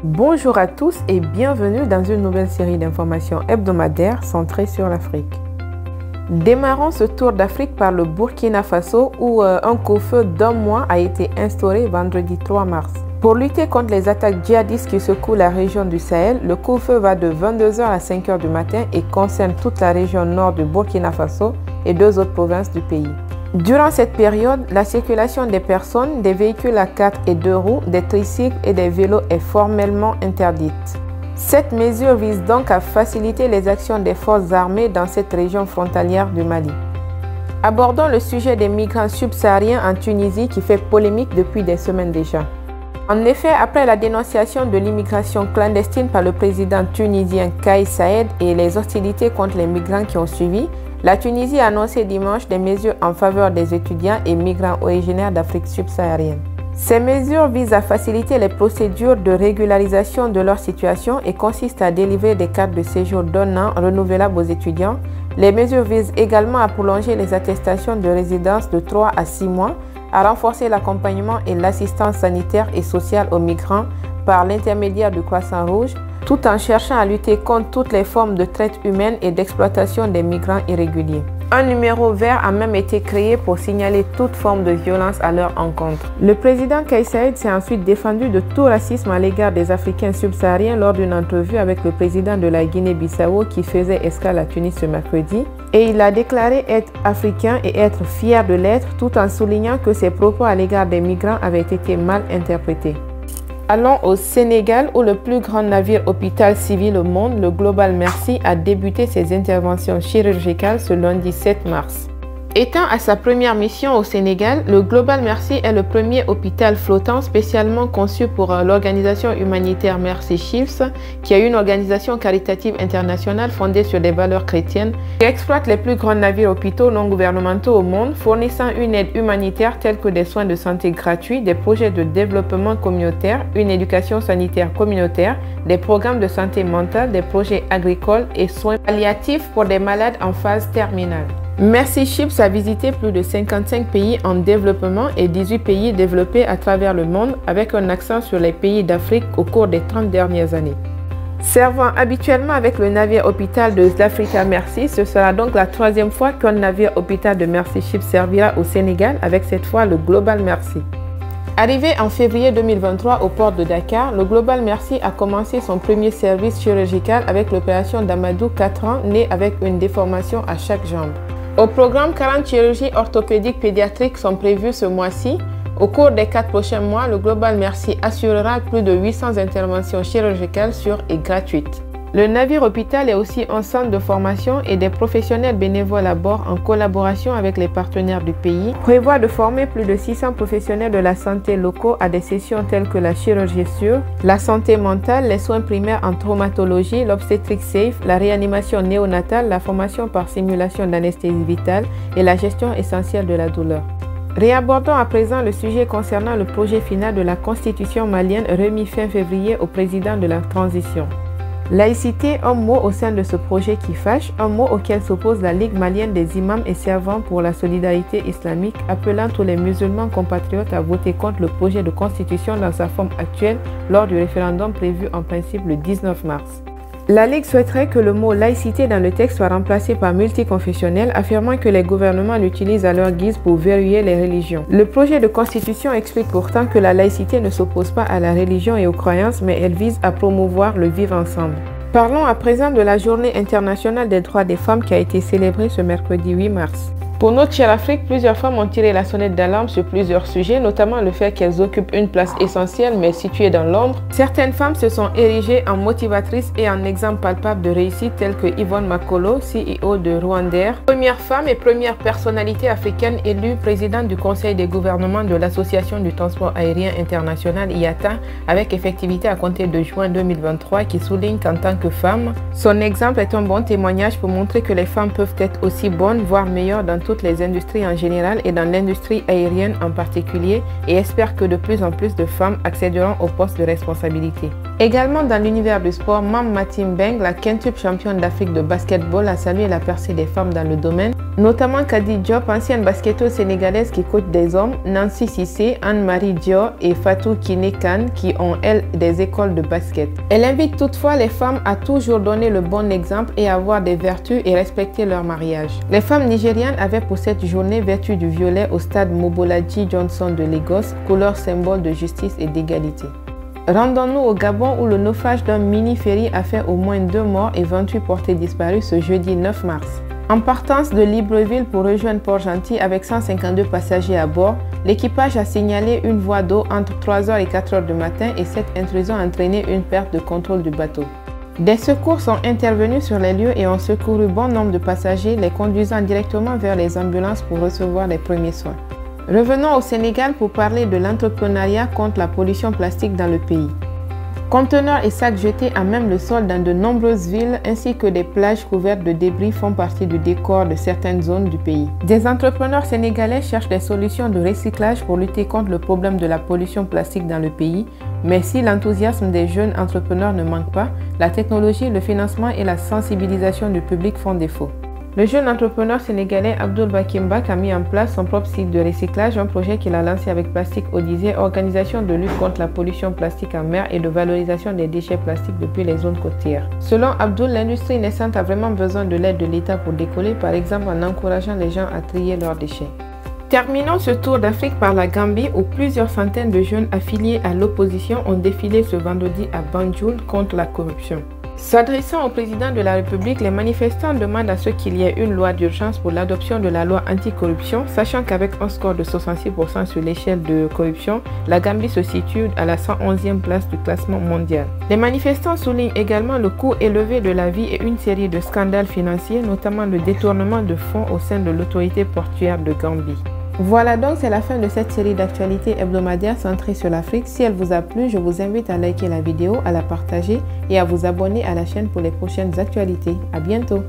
Bonjour à tous et bienvenue dans une nouvelle série d'informations hebdomadaires centrées sur l'Afrique. Démarrons ce tour d'Afrique par le Burkina Faso où un couvre-feu d'un mois a été instauré vendredi 3 mars. Pour lutter contre les attaques djihadistes qui secouent la région du Sahel, le couvre-feu va de 22h à 5h du matin et concerne toute la région nord du Burkina Faso et 2 autres provinces du pays. Durant cette période, la circulation des personnes, des véhicules à 4 et 2 roues, des tricycles et des vélos est formellement interdite. Cette mesure vise donc à faciliter les actions des forces armées dans cette région frontalière du Mali. Abordons le sujet des migrants subsahariens en Tunisie qui fait polémique depuis des semaines déjà. En effet, après la dénonciation de l'immigration clandestine par le président tunisien Kais Saied et les hostilités contre les migrants qui ont suivi, la Tunisie a annoncé dimanche des mesures en faveur des étudiants et migrants originaires d'Afrique subsaharienne. Ces mesures visent à faciliter les procédures de régularisation de leur situation et consistent à délivrer des cartes de séjour d'un an renouvelables aux étudiants. Les mesures visent également à prolonger les attestations de résidence de 3 à 6 mois, à renforcer l'accompagnement et l'assistance sanitaire et sociale aux migrants par l'intermédiaire du Croissant Rouge, tout en cherchant à lutter contre toutes les formes de traite humaine et d'exploitation des migrants irréguliers. Un numéro vert a même été créé pour signaler toute forme de violence à leur encontre. Le président Kais Saied s'est ensuite défendu de tout racisme à l'égard des Africains subsahariens lors d'une entrevue avec le président de la Guinée-Bissau qui faisait escale à Tunis ce mercredi. Et il a déclaré être africain et être fier de l'être tout en soulignant que ses propos à l'égard des migrants avaient été mal interprétés. Allons au Sénégal où le plus grand navire hôpital civil au monde, le Global Merci, a débuté ses interventions chirurgicales ce lundi 7 mars. Étant à sa première mission au Sénégal, le Global Merci est le premier hôpital flottant spécialement conçu pour l'organisation humanitaire Mercy Ships, qui est une organisation caritative internationale fondée sur des valeurs chrétiennes, qui exploite les plus grands navires hôpitaux non gouvernementaux au monde, fournissant une aide humanitaire telle que des soins de santé gratuits, des projets de développement communautaire, une éducation sanitaire communautaire, des programmes de santé mentale, des projets agricoles et soins palliatifs pour des malades en phase terminale. Mercy Ships a visité plus de 55 pays en développement et 18 pays développés à travers le monde avec un accent sur les pays d'Afrique au cours des 30 dernières années. Servant habituellement avec le navire hôpital de l'Africa Mercy, ce sera donc la 3e fois qu'un navire hôpital de Mercy Ships servira au Sénégal avec cette fois le Global Merci. Arrivé en février 2023 au port de Dakar, le Global Merci a commencé son premier service chirurgical avec l'opération d'Amadou, 4 ans, né avec une déformation à chaque jambe. Au programme, 40 chirurgies orthopédiques pédiatriques sont prévues ce mois-ci. Au cours des 4 prochains mois, le Global Merci assurera plus de 800 interventions chirurgicales sûres et gratuites. Le navire hôpital est aussi un centre de formation et des professionnels bénévoles à bord en collaboration avec les partenaires du pays prévoit de former plus de 600 professionnels de la santé locaux à des sessions telles que la chirurgie sûre, la santé mentale, les soins primaires en traumatologie, l'obstétrique safe, la réanimation néonatale, la formation par simulation d'anesthésie vitale et la gestion essentielle de la douleur. Réabordons à présent le sujet concernant le projet final de la constitution malienne remis fin février au président de la transition. Laïcité, un mot au sein de ce projet qui fâche, un mot auquel s'oppose la Ligue malienne des imams et servants pour la solidarité islamique, appelant tous les musulmans compatriotes à voter contre le projet de constitution dans sa forme actuelle lors du référendum prévu en principe le 19 mars. La Ligue souhaiterait que le mot laïcité dans le texte soit remplacé par multiconfessionnel, affirmant que les gouvernements l'utilisent à leur guise pour verrouiller les religions. Le projet de constitution explique pourtant que la laïcité ne s'oppose pas à la religion et aux croyances, mais elle vise à promouvoir le vivre ensemble. Parlons à présent de la Journée internationale des droits des femmes qui a été célébrée ce mercredi 8 mars. Pour notre chère Afrique, plusieurs femmes ont tiré la sonnette d'alarme sur plusieurs sujets, notamment le fait qu'elles occupent une place essentielle mais située dans l'ombre. Certaines femmes se sont érigées en motivatrices et en exemples palpables de réussite telles que Yvonne Makolo, CEO de Rwandair, première femme et première personnalité africaine élue présidente du Conseil des gouvernements de l'Association du transport aérien international IATA avec effectivité à compter de juin 2023 qui souligne qu'en tant que femme, son exemple est un bon témoignage pour montrer que les femmes peuvent être aussi bonnes, voire meilleures dans toutes les industries en général et dans l'industrie aérienne en particulier et espère que de plus en plus de femmes accéderont aux postes de responsabilité. Également dans l'univers du sport, Mam Matim Beng, la quintuple championne d'Afrique de basketball, a salué la percée des femmes dans le domaine notamment Kadi Diop, ancienne basketteuse sénégalaise qui coach des hommes, Nancy Cissé, Anne-Marie Dior et Fatou Kiné Kane qui ont, elles, des écoles de basket. Elle invite toutefois les femmes à toujours donner le bon exemple et avoir des vertus et respecter leur mariage. Les femmes nigérianes avaient pour cette journée vêtu du violet au stade Mobolaji Johnson de Lagos, couleur symbole de justice et d'égalité. Rendons-nous au Gabon où le naufrage d'un mini-ferry a fait au moins 2 morts et 28 portés disparus ce jeudi 9 mars. En partance de Libreville pour rejoindre Port-Gentil avec 152 passagers à bord, l'équipage a signalé une voie d'eau entre 3h et 4h du matin et cette intrusion a entraîné une perte de contrôle du bateau. Des secours sont intervenus sur les lieux et ont secouru bon nombre de passagers, les conduisant directement vers les ambulances pour recevoir les premiers soins. Revenons au Sénégal pour parler de l'entrepreneuriat contre la pollution plastique dans le pays. Conteneurs et sacs jetés à même le sol dans de nombreuses villes ainsi que des plages couvertes de débris font partie du décor de certaines zones du pays. Des entrepreneurs sénégalais cherchent des solutions de recyclage pour lutter contre le problème de la pollution plastique dans le pays, mais si l'enthousiasme des jeunes entrepreneurs ne manque pas, la technologie, le financement et la sensibilisation du public font défaut. Le jeune entrepreneur sénégalais Abdoul Bakimbak a mis en place son propre site de recyclage, un projet qu'il a lancé avec Plastique Odyssée, organisation de lutte contre la pollution plastique en mer et de valorisation des déchets plastiques depuis les zones côtières. Selon Abdoul, l'industrie naissante a vraiment besoin de l'aide de l'État pour décoller, par exemple en encourageant les gens à trier leurs déchets. Terminons ce tour d'Afrique par la Gambie où plusieurs centaines de jeunes affiliés à l'opposition ont défilé ce vendredi à Banjul contre la corruption. S'adressant au président de la République, les manifestants demandent à ce qu'il y ait une loi d'urgence pour l'adoption de la loi anticorruption, sachant qu'avec un score de 66% sur l'échelle de corruption, la Gambie se situe à la 111e place du classement mondial. Les manifestants soulignent également le coût élevé de la vie et une série de scandales financiers, notamment le détournement de fonds au sein de l'autorité portuaire de Gambie. Voilà donc, c'est la fin de cette série d'actualités hebdomadaires centrées sur l'Afrique. Si elle vous a plu, je vous invite à liker la vidéo, à la partager et à vous abonner à la chaîne pour les prochaines actualités. À bientôt!